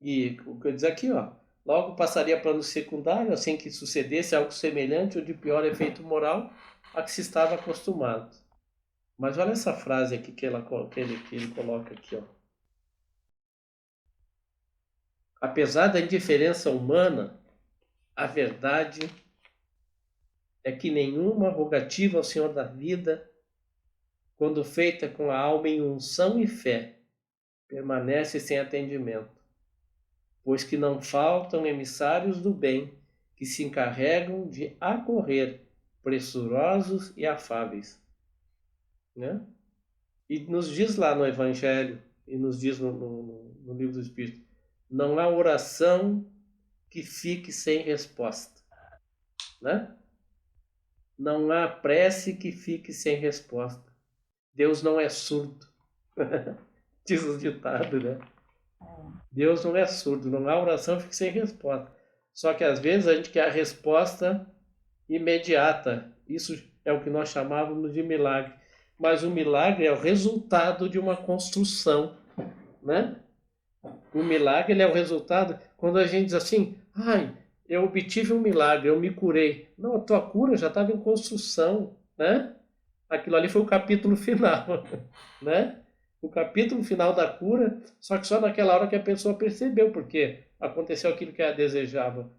E o que eu diz aqui, ó, logo passaria a plano secundário, assim que sucedesse algo semelhante ou de pior efeito moral a que se estava acostumado. Mas olha essa frase aqui que ele coloca aqui, ó. Apesar da indiferença humana, a verdade é que nenhuma rogativa ao Senhor da vida, quando feita com a alma em unção e fé, permanece sem atendimento, pois que não faltam emissários do bem que se encarregam de acorrer, pressurosos e afáveis, né? E nos diz lá no Evangelho, e nos diz no Livro do Espírito, não há oração que fique sem resposta, né? Não há prece que fique sem resposta. Deus não é surdo, diz o ditado, né? Deus não é surdo, não há oração que fique sem resposta. Só que às vezes a gente quer a resposta imediata. Isso é o que nós chamávamos de milagre. Mas o milagre é o resultado de uma construção, né? O milagre ele é o resultado quando a gente diz assim, ai, eu obtive um milagre, eu me curei. Não, a tua cura já estava em construção, né? Aquilo ali foi o capítulo final, né? O capítulo final da cura, só que só naquela hora que a pessoa percebeu, porque aconteceu aquilo que ela desejava.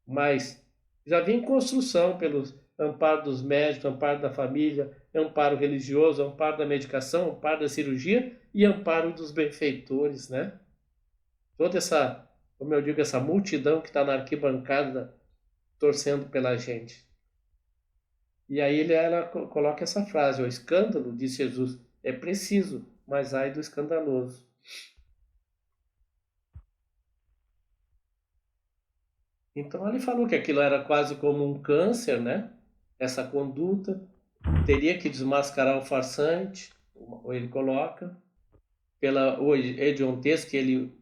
Mas já vinha em construção pelos amparo dos médicos, amparo da família, amparo religioso, amparo da medicação, amparo da cirurgia e amparo dos benfeitores, né? Toda essa, como eu digo, essa multidão que está na arquibancada torcendo pela gente. E aí ela coloca essa frase, o escândalo, diz Jesus, é preciso, mas ai do escandaloso. Então ele falou que aquilo era quase como um câncer, né? Essa conduta teria que desmascarar o farsante, ou ele coloca, pela hediondez que ele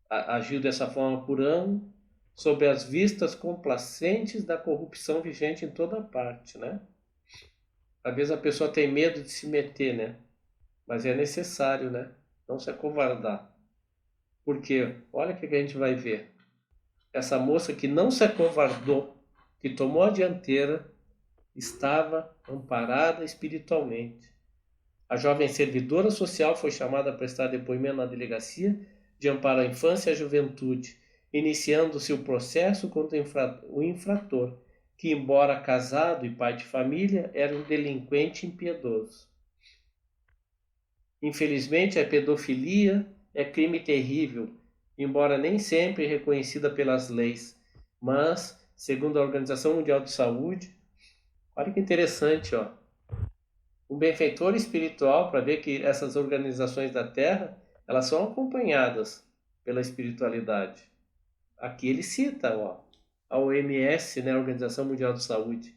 agiu dessa forma por ano, sob as vistas complacentes da corrupção vigente em toda parte, né? Às vezes a pessoa tem medo de se meter, né? Mas é necessário, né? Não se acovardar. Porque, olha o que a gente vai ver. Essa moça que não se acovardou, que tomou a dianteira, estava amparada espiritualmente. A jovem servidora social foi chamada a prestar depoimento na delegacia de amparo à infância e à juventude, iniciando-se o processo contra o infrator, que, embora casado e pai de família, era um delinquente impiedoso. Infelizmente, a pedofilia é crime terrível, embora nem sempre reconhecida pelas leis. Mas, segundo a Organização Mundial de Saúde, olha que interessante, ó. Um benfeitor espiritual, para ver que essas organizações da Terra, elas são acompanhadas pela espiritualidade. Aqui ele cita, ó, a OMS, né, a Organização Mundial de Saúde,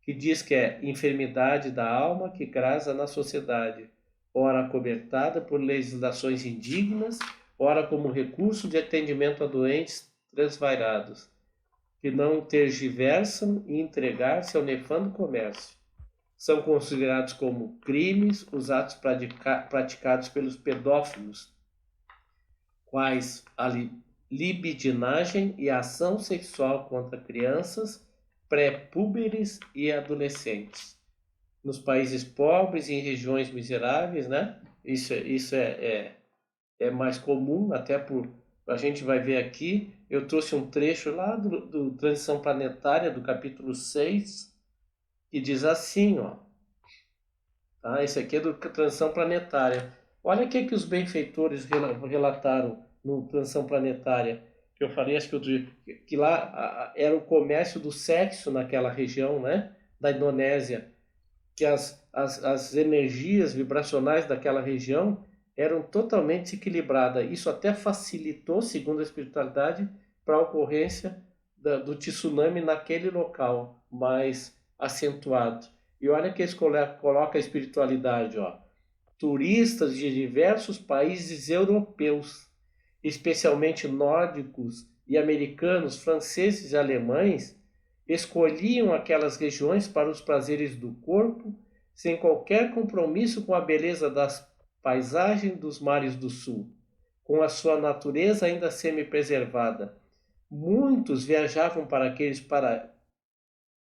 que diz que é enfermidade da alma que crasa na sociedade, ora acobertada por legislações indignas, ora como recurso de atendimento a doentes transvairados, que não tergiversam e entregar-se ao nefando comércio. São considerados como crimes os atos praticados pelos pedófilos, quais a libidinagem e a ação sexual contra crianças, pré-púberes e adolescentes. Nos países pobres e em regiões miseráveis, né? Isso é mais comum, até por a gente vai ver aqui. Eu trouxe um trecho lá do Transição Planetária, do capítulo 6, que diz assim, ó. Tá? Esse aqui é do Transição Planetária. Olha o que os benfeitores relataram no Transição Planetária, que eu falei, acho que outro dia, que lá era o comércio do sexo naquela região, né, da Indonésia, que as energias vibracionais daquela região eram totalmente equilibradas. Isso até facilitou, segundo a espiritualidade, para a ocorrência do tsunami naquele local mais acentuado. E olha que eles colocam a espiritualidade, ó. Turistas de diversos países europeus, especialmente nórdicos e americanos, franceses e alemães, escolhiam aquelas regiões para os prazeres do corpo, sem qualquer compromisso com a beleza das paisagens dos mares do sul, com a sua natureza ainda semi-preservada. Muitos viajavam para aqueles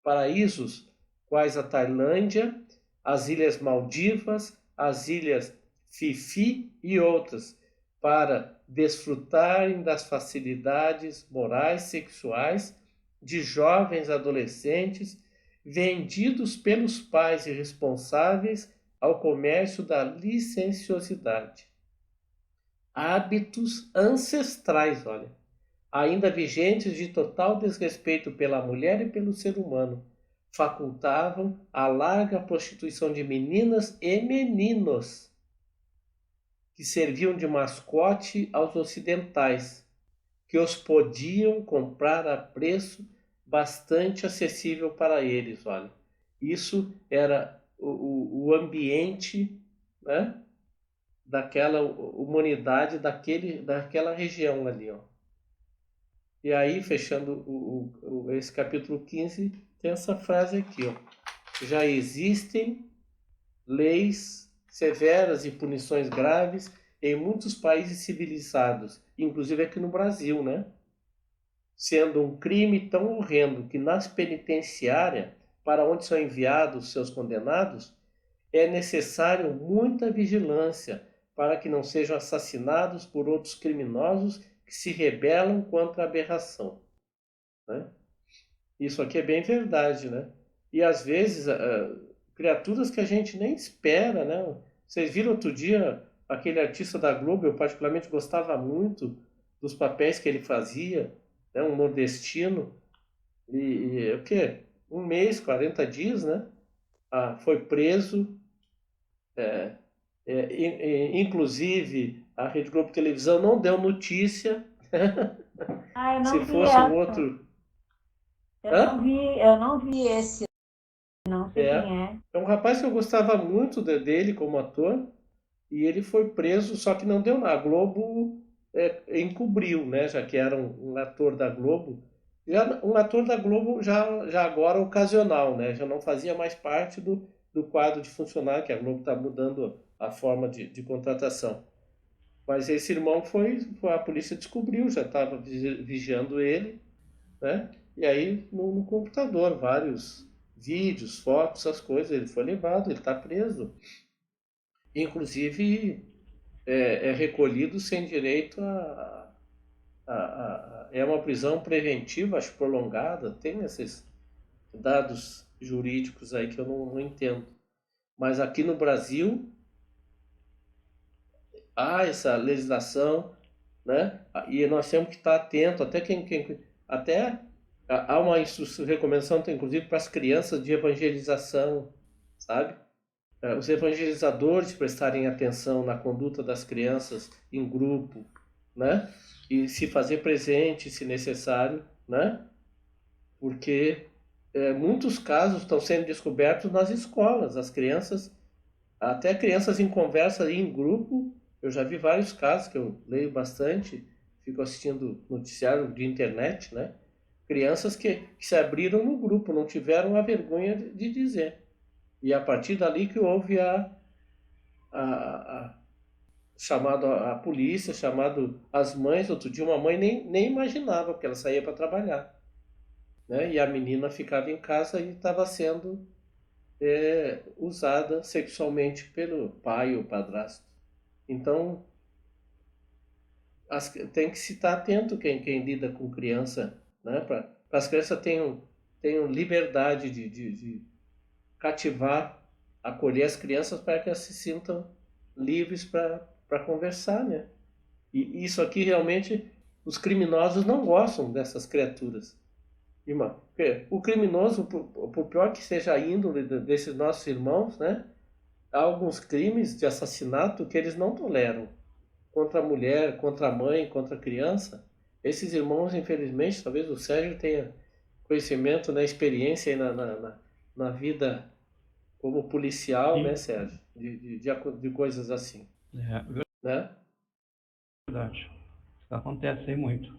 paraísos, quais a Tailândia, as Ilhas Maldivas, as Ilhas Fifi e outras, para desfrutarem das facilidades morais sexuais de jovens adolescentes vendidos pelos pais irresponsáveis ao comércio da licenciosidade. Hábitos ancestrais, olha, ainda vigentes de total desrespeito pela mulher e pelo ser humano, facultavam a larga prostituição de meninas e meninos, que serviam de mascote aos ocidentais, que os podiam comprar a preço bastante acessível para eles. Olha, isso era o ambiente, né, daquela humanidade, daquela região ali. Ó. E aí, fechando esse capítulo 15, tem essa frase aqui. Ó. Já existem leis severas e punições graves em muitos países civilizados, inclusive aqui no Brasil, né? Sendo um crime tão horrendo que nas penitenciárias, para onde são enviados seus condenados, é necessário muita vigilância para que não sejam assassinados por outros criminosos que se rebelam contra a aberração. Né? Isso aqui é bem verdade, né? E às vezes criaturas que a gente nem espera, né? Vocês viram outro dia aquele artista da Globo, eu particularmente gostava muito dos papéis que ele fazia, né? Um nordestino, e o quê? 1 mês, 40 dias, né? Foi preso, inclusive a Rede Globo Televisão não deu notícia. Eu Se não vi fosse um essa. outro... Eu não vi esse, não sei É, quem é. é um rapaz que eu gostava muito dele como ator, e ele foi preso, só que não deu nada. A Globo encobriu, né? Já que era um ator da Globo. Um ator da Globo já agora ocasional, né? Já não fazia mais parte do quadro de funcionário, que a Globo está mudando a forma de contratação. Mas esse irmão a polícia descobriu, já estava vigiando ele, né? E aí no computador, vários vídeos, fotos, essas coisas, ele foi levado, ele está preso. Inclusive é recolhido sem direito é uma prisão preventiva, acho prolongada, tem esses dados jurídicos aí que eu não entendo. Mas aqui no Brasil há essa legislação, né? E nós temos que estar atento, até até há uma recomendação, inclusive, para as crianças de evangelização, sabe? Os evangelizadores prestarem atenção na conduta das crianças em grupo, né? E se fazer presente, se necessário, né? Porque muitos casos estão sendo descobertos nas escolas, as crianças, até crianças em conversa em grupo. Eu já vi vários casos que eu leio bastante, fico assistindo noticiário de internet, né? Crianças que se abriram no grupo, não tiveram a vergonha de dizer. E a partir dali que houve a chamado a polícia, chamado as mães. Outro dia uma mãe nem imaginava, porque ela saía para trabalhar, né? E a menina ficava em casa e estava sendo usada sexualmente pelo pai ou padrasto. Então, tem que se estar atento quem lida com criança, né? Para as crianças tenham liberdade de cativar, acolher as crianças para que elas se sintam livres para conversar, né? E isso aqui realmente os criminosos não gostam dessas criaturas. Irmão, o criminoso, por pior que seja a índole desses nossos irmãos, né? Há alguns crimes de assassinato que eles não toleram. Contra a mulher, contra a mãe, contra a criança. Esses irmãos, infelizmente, talvez o Sérgio tenha conhecimento, né, experiência aí na vida como policial, né, Sim, Sérgio? De coisas assim, é né? verdade. Isso acontece aí muito.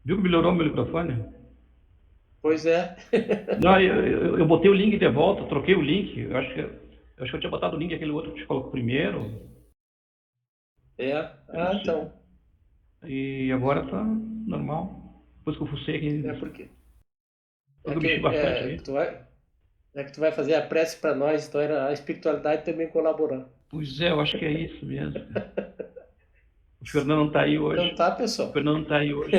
Viu que melhorou meu microfone? Pois é. Não, eu botei o link de volta, troquei o link. Eu acho que eu tinha botado o link aquele outro que te colocou primeiro. É. Eu não sei. Então. E agora tá normal. Depois que eu fucei É aqui, porque depois que eu mexi bastante aí. que tu vai fazer a prece para nós, então era a espiritualidade também colaborar. Pois é, eu acho que é isso mesmo, cara. O Fernando não tá aí Então hoje. tá, O pessoal. Fernando não tá aí hoje.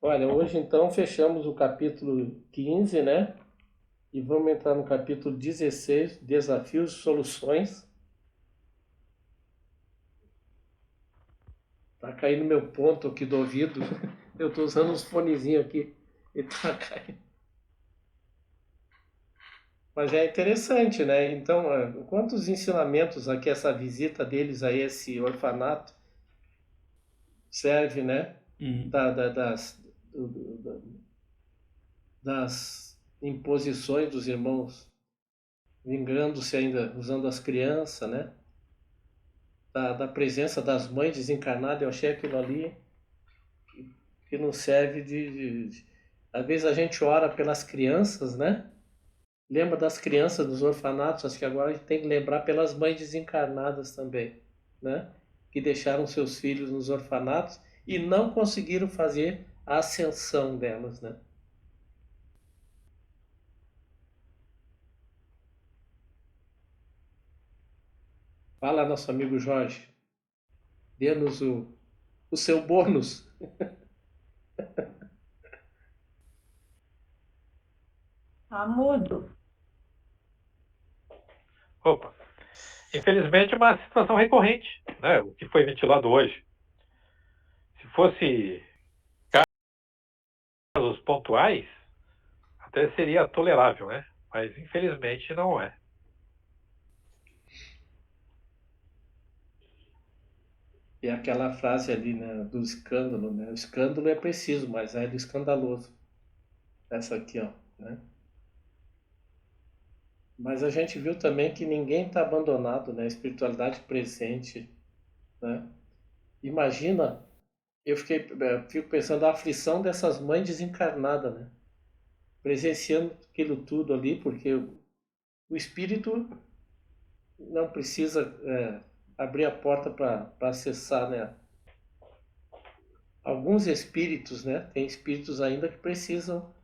Olha, hoje então fechamos o capítulo 15, né? E vamos entrar no capítulo 16, desafios e soluções. Tá caindo meu ponto aqui do ouvido. Eu tô usando uns fonezinhos aqui e tá caindo. Mas é interessante, né? Então, quantos ensinamentos aqui essa visita deles a esse orfanato serve, né? Hum. Da- da- das, do- do- das imposições dos irmãos, vingando-se ainda, usando as crianças, né? Da presença das mães desencarnadas. Eu achei aquilo ali que não serve às vezes a gente ora pelas crianças, né? Lembra das crianças dos orfanatos, acho que agora a gente tem que lembrar pelas mães desencarnadas também, né? Que deixaram seus filhos nos orfanatos e não conseguiram fazer a ascensão delas, né? Fala, nosso amigo Jorge, dê-nos o seu bônus. Tá mudo. Opa. Infelizmente, é uma situação recorrente, né? O que foi ventilado hoje. Se fosse casos pontuais, até seria tolerável, né? Mas infelizmente não é. E aquela frase ali, né, do escândalo, né? O escândalo é preciso, mas é do escandaloso. Essa aqui, ó, né? Mas a gente viu também que ninguém está abandonado, né? A espiritualidade presente, né? Imagina, fico pensando a aflição dessas mães desencarnadas, né? Presenciando aquilo tudo ali, porque o espírito não precisa abrir a porta para acessar, né? Alguns espíritos, né? Tem espíritos ainda que precisam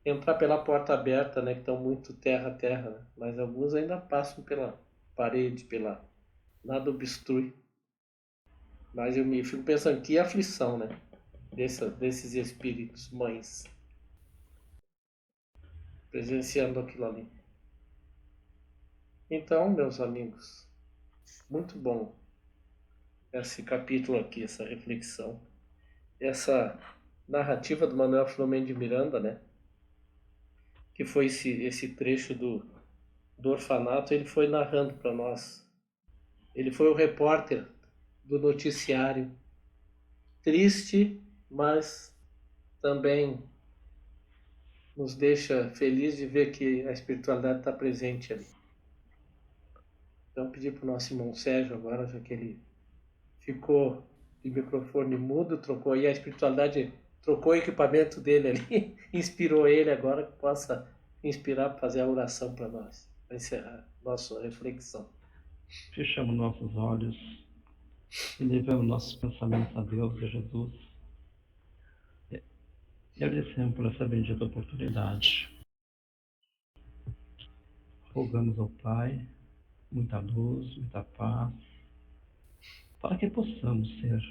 entrar pela porta aberta, né? Que estão muito terra a terra, né? Mas alguns ainda passam pela parede, pela nada obstrui. Mas eu me fico pensando que aflição, né? Desses espíritos mães presenciando aquilo ali. Então, meus amigos, Muito bom esse capítulo aqui, essa reflexão. Essa narrativa do Manuel Filomeno de Miranda, né? Que foi esse trecho do orfanato, ele foi narrando para nós. Ele foi o repórter do noticiário. Triste, mas também nos deixa feliz de ver que a espiritualidade está presente ali. Então, pedir para o nosso irmão Sérgio agora, já que ele ficou de microfone mudo, trocou aí a espiritualidade, trocou o equipamento dele ali, inspirou ele agora que possa inspirar para fazer a oração para nós, para encerrar nossa reflexão. Fechamos nossos olhos e levamos nossos pensamentos a Deus e a Jesus. E agradecemos por essa bendita oportunidade. Rogamos ao Pai muita luz, muita paz, para que possamos ser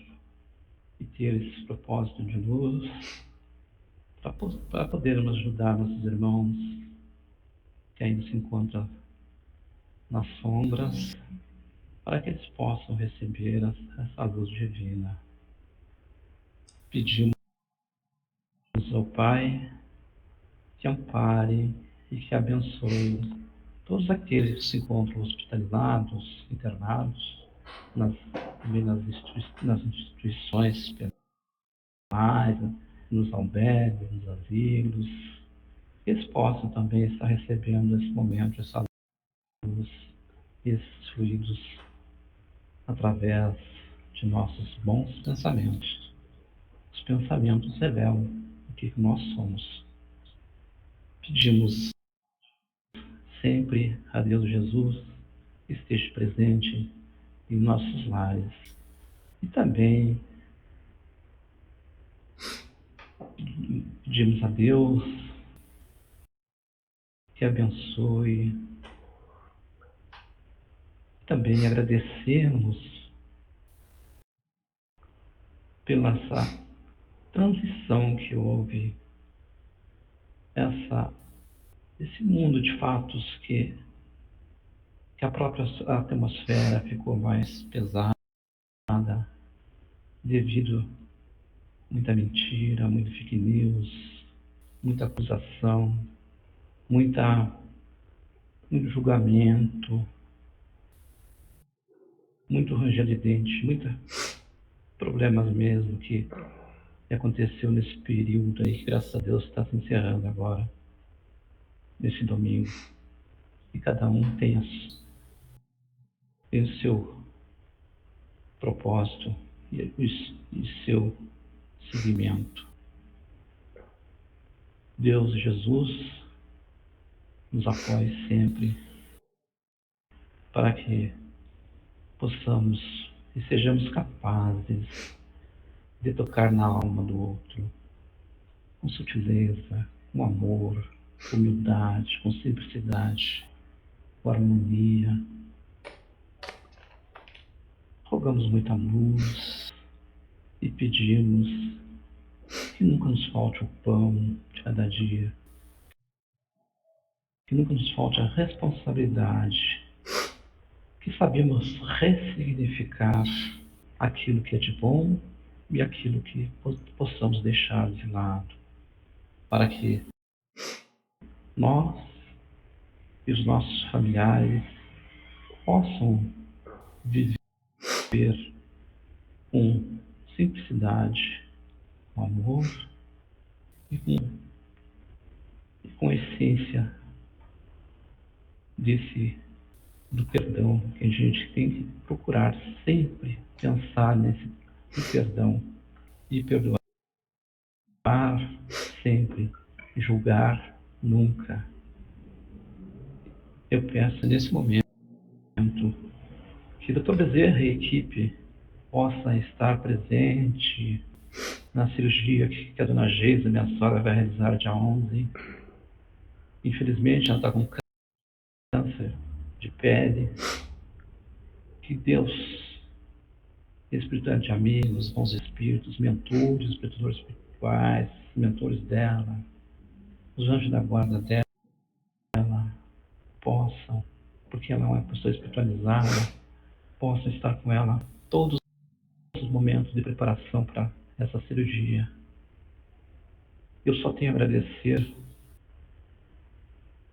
e ter esse propósito de luz, para podermos ajudar nossos irmãos que ainda se encontram nas sombras, para que eles possam receber essa luz divina. Pedimos ao Pai que ampare e que abençoe todos aqueles que se encontram hospitalizados, internados, nas instituições penais, nos albergues, nos asilos, que eles possam também estar recebendo nesse momento essa luz, esses fluidos através de nossos bons pensamentos. Os pensamentos revelam o que nós somos. Pedimos sempre a Deus Jesus que esteja presente em nossos lares. E também pedimos a Deus que abençoe. Também agradecemos pela essa transição que houve, esse mundo de fatos que a própria atmosfera ficou mais pesada devido a muita mentira, muito fake news, muita acusação, muito julgamento, muito ranger de dente, muitos problemas mesmo que aconteceu nesse período aí, que graças a Deus está se encerrando agora, nesse domingo. E cada um tem o seu propósito e seu seguimento. Deus e Jesus nos apoie sempre para que possamos e sejamos capazes de tocar na alma do outro com sutileza, com amor, com humildade, com simplicidade, com harmonia. Rogamos muita luz e pedimos que nunca nos falte o pão de cada dia, que nunca nos falte a responsabilidade, que sabemos ressignificar aquilo que é de bom e aquilo que possamos deixar de lado, para que nós e os nossos familiares possam viver com simplicidade, com amor e com a essência do perdão, que a gente tem que procurar sempre pensar no perdão e perdoar sempre, julgar nunca. Eu peço nesse momento que o Dr. Bezerra e a equipe possa estar presente na cirurgia que a dona Geisa, minha sogra, vai realizar dia 11. Infelizmente, ela está com câncer de pele. Que Deus, espiritualidade de amigos, bons espíritos, mentores, protetores espirituais, mentores dela, os anjos da guarda dela, possam, porque ela é uma pessoa espiritualizada, possam estar com ela todos os momentos de preparação para essa cirurgia. Eu só tenho a agradecer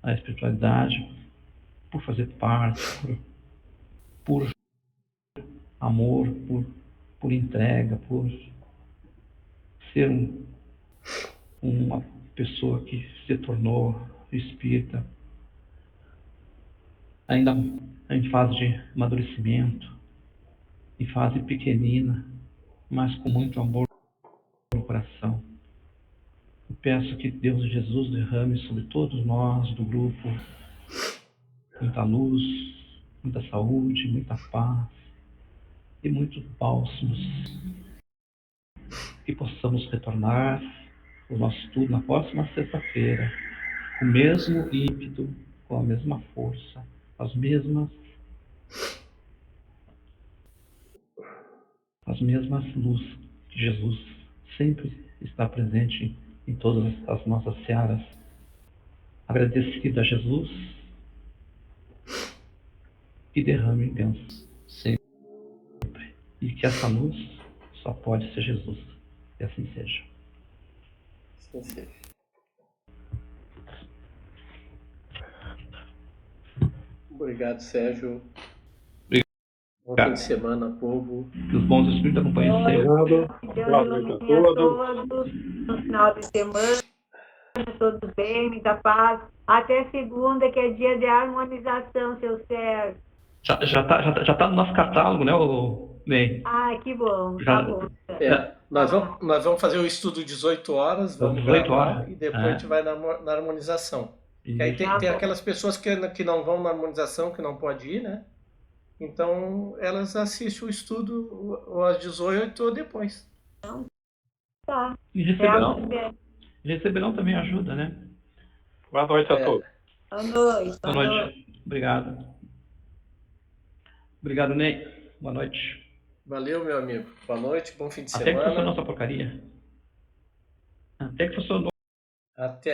à espiritualidade por fazer parte, por amor, por entrega, por ser uma pessoa que se tornou espírita, ainda em fase de amadurecimento, em fase pequenina, mas com muito amor no coração. Eu peço que Deus e Jesus derrame sobre todos nós do grupo muita luz, muita saúde, muita paz e muitos bálsamos, que possamos retornar o nosso estudo na próxima sexta-feira, com o mesmo ímpeto, com a mesma força, as mesmas luzes que Jesus sempre está presente em todas as nossas searas. Agradecido a Jesus e derrame bênçãos sempre. E que essa luz só pode ser Jesus. E assim seja. Assim seja. Obrigado, Sérgio. Bom fim de semana, povo. Que os bons espíritos acompanhem sempre. Obrigado. Boa noite a todos. No final de semana, todos bem, muita paz. Até segunda, que é dia de harmonização, seu Sérgio. Já tá no nosso catálogo, né, Ney? Ah, que bom, tá bom. Nós vamos fazer o estudo 18 horas, vamos 18 gravar, horas. e depois a gente vai na harmonização. Que aí tem aquelas pessoas que não vão na harmonização, que não pode ir, né? Então elas assistem o estudo ou às 18 ou depois. Tá. E receberão também ajuda, né? Boa noite a todos. Boa noite. Boa noite. Obrigado. Obrigado, Ney. Boa noite. Valeu, meu amigo. Boa noite, bom fim de Até que semana. fosse a nossa porcaria. Até que fosse o Até.